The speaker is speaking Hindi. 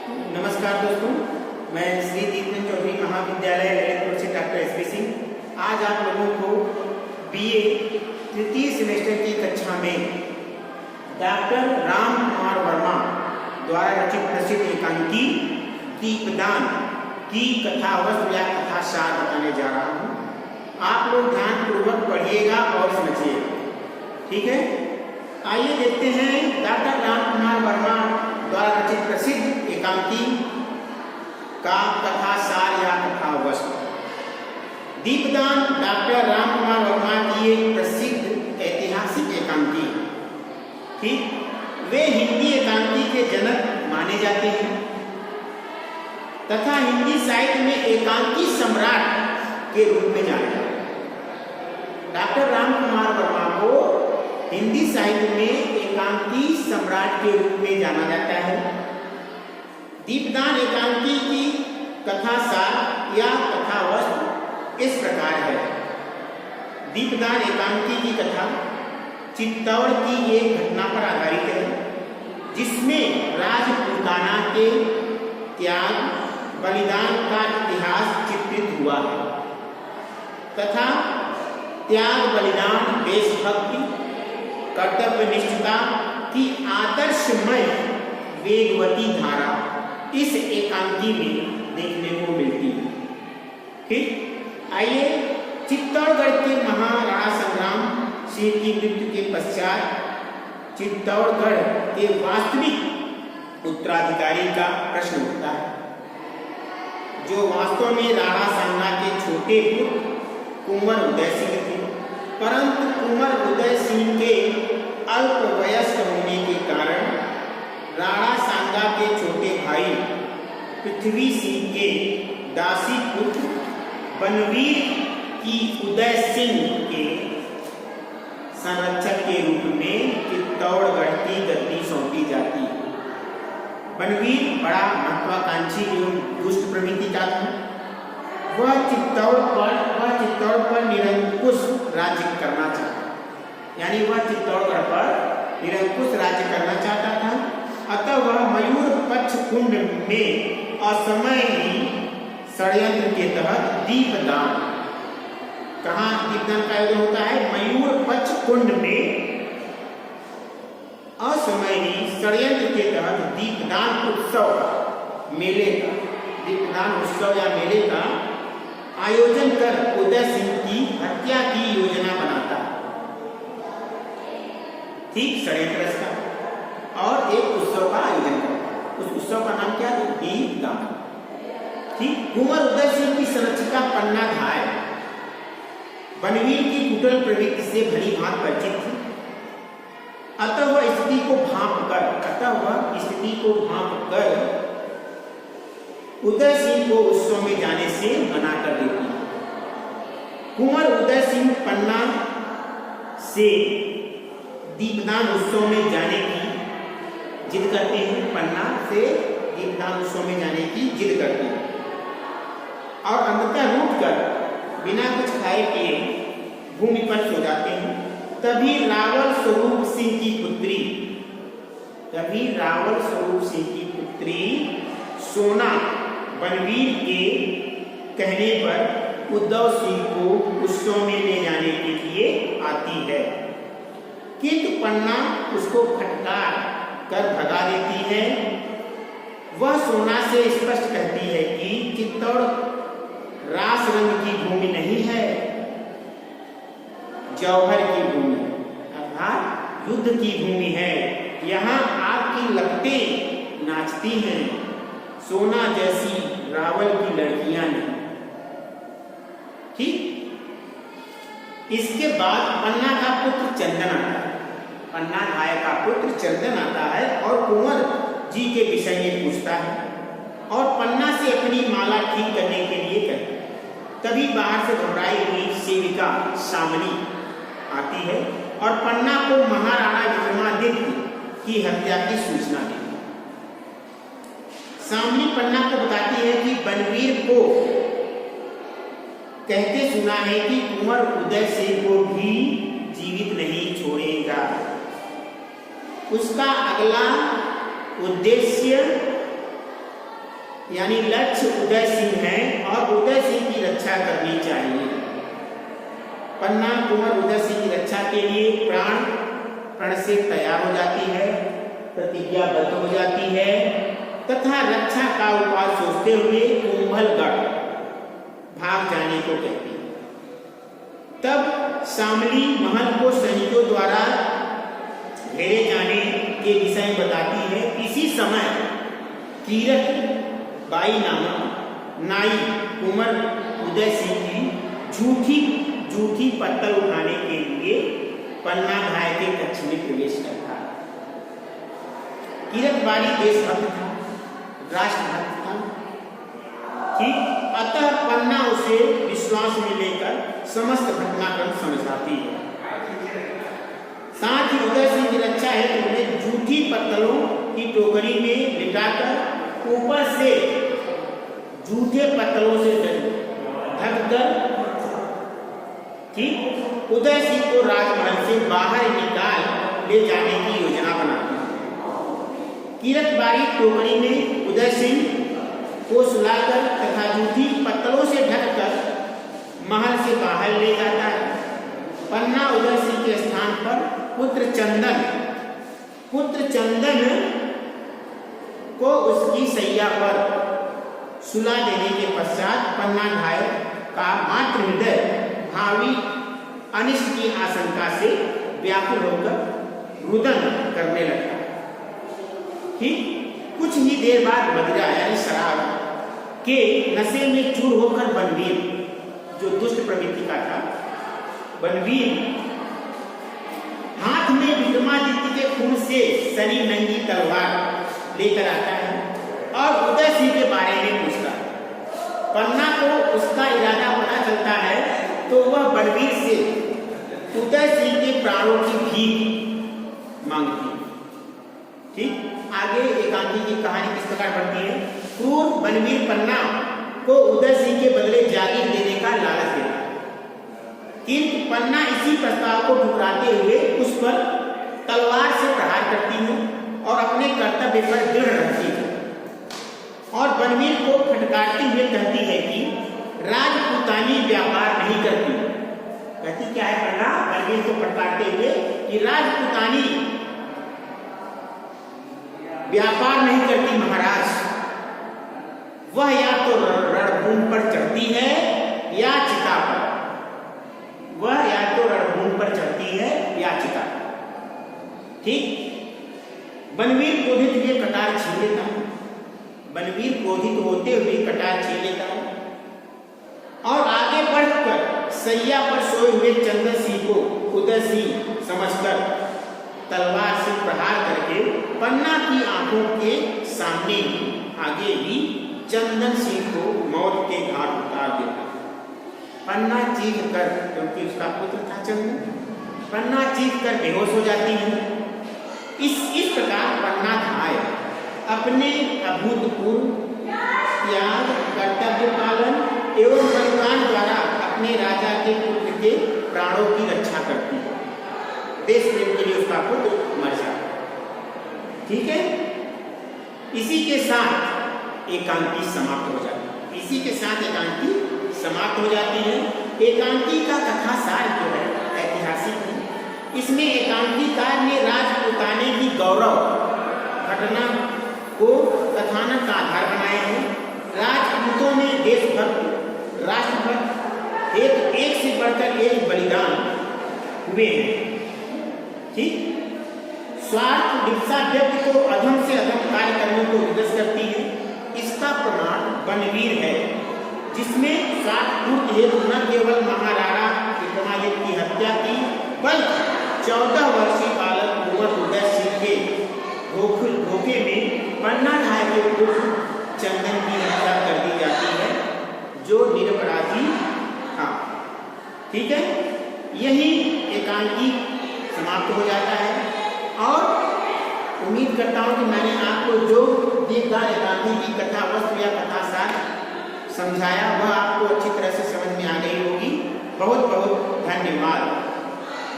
नमस्कार दोस्तों, मैं श्री दीपन चौधरी महाविद्यालय ललितपुर से डॉक्टर एसपी सिंह आज आप लोगों को बीए तृतीय सेमेस्टर की कक्षा में डॉक्टर राम कुमार वर्मा द्वारा रचित प्रसिद्ध एकांकी दीपदान की कथावस्तु या कथासार बताने जा रहा हूँ। आप लोग ध्यानपूर्वक पढ़िएगा और समझिएगा, ठीक है। आइए देखते हैं डॉक्टर राम कुमार वर्मा द्वारा रचित प्रसिद्ध एकांकी का कथासार या कथावस्तु। दीपदान डॉक्टर राम कुमार वर्मा की एक प्रसिद्ध ऐतिहासिक एकांकी, ठीक। वे हिंदी एकांकी के जनक माने जाते हैं तथा हिंदी साहित्य में एकांकी सम्राट के रूप में जाने जाते हैं। डॉक्टर राम कुमार वर्मा को हिंदी साहित्य में एकांकी सम्राट के रूप में जाना जाता है। दीपदान एकांकी की कथासार या कथावस्तु इस प्रकार है। दीपदान एकांकी की कथा चित्तौड़ की एक घटना पर आधारित है, जिसमें राजपूताना के त्याग बलिदान का इतिहास चित्रित हुआ है तथा त्याग बलिदान देशभक्ति कर्तव्यनिष्ठता की आदर्शमय वेगवती धारा इस एकांकी में देखने को मिलती है, ठीक। आइए चित्तौड़गढ़ के महाराणा संग्राम सिंह की मृत्यु के पश्चात चित्तौड़गढ़ के वास्तविक उत्तराधिकारी का प्रश्न उठता है, जो वास्तव में राणा सांगा के छोटे पुत्र कुंवर उदय सिंह थे। परंतु कुंवर उदय सिंह के अल्प वयस्क होने के कारण राणा सांगा के छोटे भाई पृथ्वी सिंह के दासी पुत्र बनवीर की उदय सिंह के संरक्षक के रूप में चित्तौड़गढ़ की गद्दी सौंपी जाती है। बनवीर बड़ा महत्वाकांक्षी एवं दुष्ट प्रवृत्ति का था। वह चित्तौड़ पर निरंकुश राज्य करना चाहता, यानी वह चित्तौड़गढ़ पर निरंकुश राज्य करना चाहता था। अतः वह मयूर पक्ष कुंड में असमय ही षड्यंत्र के तहत दीपदान, कहाँ दीपदान का आयोजन होता है? मयूर पक्ष कुंड में असमय ही षड्यंत्र के तहत दीपदान उत्सव मेले का, दीपदान उत्सव या मेले का आयोजन कर उदय सिंह की हत्या की योजना बनाता है, ठीक। षड्यंत्र का और एक उत्सव का आयोजन करता। उस उत्सव का नाम क्या है? दीपदान, ठीक। कुंवर उदय सिंह की संरक्षिका पन्ना धाय बनवीर की कुटिल प्रवृत्ति से भली भांति परिचित थी। अतः वह स्थिति को भांप कर उदय सिंह को उत्सव में जाने से मना कर देती है। कुंवर उदय सिंह पन्ना से दीपदान उत्सव में जाने की जिद करते हैं, पन्ना से दीपदान उत्सव में जाने की जिद करते हैं और अंततः रूठ कर बिना कुछ खाए पिए भूमि पर सो जाते हैं। तभी रावल स्वरूप सिंह की पुत्री सोना बनवीर के कहने पर उद्धव सिंह को उत्सव में ले जाने के लिए आती है, किंतु पन्ना उसको फटकार कर भगा देती है। वह सोना से स्पष्ट कहती है कि चित्तौड़ रास रंग की भूमि नहीं है, जौहर की भूमि अर्थात युद्ध की भूमि है। यहाँ आग की लपटें नाचती हैं, सोना जैसी रावल की लड़कियां नहीं, ठीक। इसके बाद पन्ना का पुत्र चंदन आता है, पन्ना धाय का पुत्र चंदन आता है और कुंवर जी के विषय में पूछता है और पन्ना से अपनी माला ठीक करने के लिए कहता है। तभी बाहर से घबराई हुई सेविका सामनी आती है और पन्ना को महाराणा विक्रमादित्य की हत्या की सूचना देती है। सामनी पन्ना को बताती है कि बनवीर को कहते सुना है कि कुंवर उदय सिंह को भी जीवित नहीं छोड़ेगा। उसका अगला उद्देश्य यानी लक्ष्य उदय सिंह है और उदय सिंह की रक्षा करनी चाहिए। पन्ना कुंवर उदय सिंह की रक्षा के लिए प्रण से तैयार हो जाती है, प्रतिज्ञाबद्ध हो जाती है तथा रक्षा का उपाय सोचते हुए कुंभलगढ़ भाग जाने को कहती है। तब शामली महल को सैनिकों द्वारा घेरे जाने के विषय में बताती है। इसी समय कीरत बाई नामक नाई कुंवर उदय सिंह की झूठी पत्तल उठाने के लिए पन्ना घाय के कक्ष में प्रवेश करता है। कीरत बाई देशभक्त था, राष्ट्रभक्त था, ठीक। अतः पन्ना उसे विश्वास में लेकर समस्त घटनाक्रम समझाती है। साथ ही उदय सिंह की रक्षा है तो उन्हें झूठी पत्तलों की टोकरी में लिटाकर ऊपर से झूठे पत्तलों से ढककर, ठीक, उदय सिंह को राजमहल से बाहर निकाल ले जाने की योजना बनाती है। कीरत बाई टोकरी में उदय सिंह को सुलाकर तथा झूठी पत्तलों से ढककर महल से बाहर ले जाता है। पन्ना उदय सिंह के स्थान पर पुत्र चंदन को उसकी सैया पर सुला देने के पश्चात पन्ना घाय का मातृ हृदय भावी अनिष्ट की आशंका से व्याकुल होकर रुदन करने लगता। ठीक, कुछ ही देर बाद मदिरा यानी शराब के नशे में चूर होकर बनवीर, जो दुष्ट प्रवृत्ति का था, बनवीर हाथ में विक्रमादित्य के खून से सनी नंगी तलवार लेकर आता है और उदय सिंह के बारे में पूछता है। पन्ना को उसका इरादा पता चलता है तो वह बनवीर से उदय सिंह के प्राणों की भीख मांगती है। ठीक, आगे एकांकी की कहानी किस प्रकार बढ़ती है। क्रूर बनवीर पन्ना को उदय सिंह के बदले जागीर देने का लालच देता है, किंतु पन्ना इसी प्रस्ताव को ठुकराते हुए उस पर तलवार से प्रहार करती है और अपने कर्तव्य पर दृढ़ रहती है और बनवीर को फटकारते हुए कहती है कि राजपूतानी व्यापार नहीं करती। कहती क्या है पन्ना बनवीर को फटकारते हुए कि राजपूतानी व्यापार नहीं करती महाराज, वह या तो रणभूमि पर चढ़ती है या चिता पर, वह या तो रणभूमि पर चढ़ती है या चिता। ठीक, बनवीर क्रोधित हुए कटार छीन लेता है, बनवीर क्रोधित होते हुए कटार छीन लेता है और आगे बढ़कर सैया पर सोए हुए चंदन सिंह को उदय सिंह समझकर तलवार से प्रहार करके पन्ना की आंखों के सामने आगे भी चंदन सिंह को मौत के घाट उतार देता। पन्ना चीख कर, क्योंकि उसका पुत्र था चंदन, पन्ना चीख कर बेहोश हो जाती है। इस प्रकार पन्ना घाय अपने अभूतपूर्व त्याग, कर्तव्य पालन एवं बलिदान द्वारा अपने राजा के पुत्र के प्राणों की रक्षा करती है। देश प्रेम के लिए उसका पुत्र मर जाता। ठीक है, इसी के साथ एकांकी समाप्त हो जाती है। इसी के साथ एकांकी समाप्त हो जाती है। एकांकी का कथा सार जो है ऐतिहासिक है। इसमें एकांकीकार ने राजपूताने की गौरव घटना को कथानक का आधार बनाया है। राजपूतों ने देशभक्त, राष्ट्रभक्त एक से बढ़कर एक बलिदान हुए हैं। ठीक, स्वार्थ लिप्सा व्यक्ति को अधम से अधम कार्य करने को विवश करती है। इसका प्रमाण बनवीर है, जिसमें स्वार्थपूर्ण हेतु न केवल महाराणा विक्रमादित्य की हत्या की, बल्कि 14 वर्षीय बालक कुंवर उदय सिंह के धोखे में पन्ना घाय के पुत्र चंदन की हत्या कर दी जाती है, जो निरपराधी था। ठीक है, यही एकांकी समाप्त हो जाता है और उम्मीद करता हूँ कि मैंने आपको जो दीपदार एकांकी की कथा वस्तु या कथा सार समझाया वह आपको अच्छी तरह से समझ में आ गई होगी। बहुत बहुत धन्यवाद।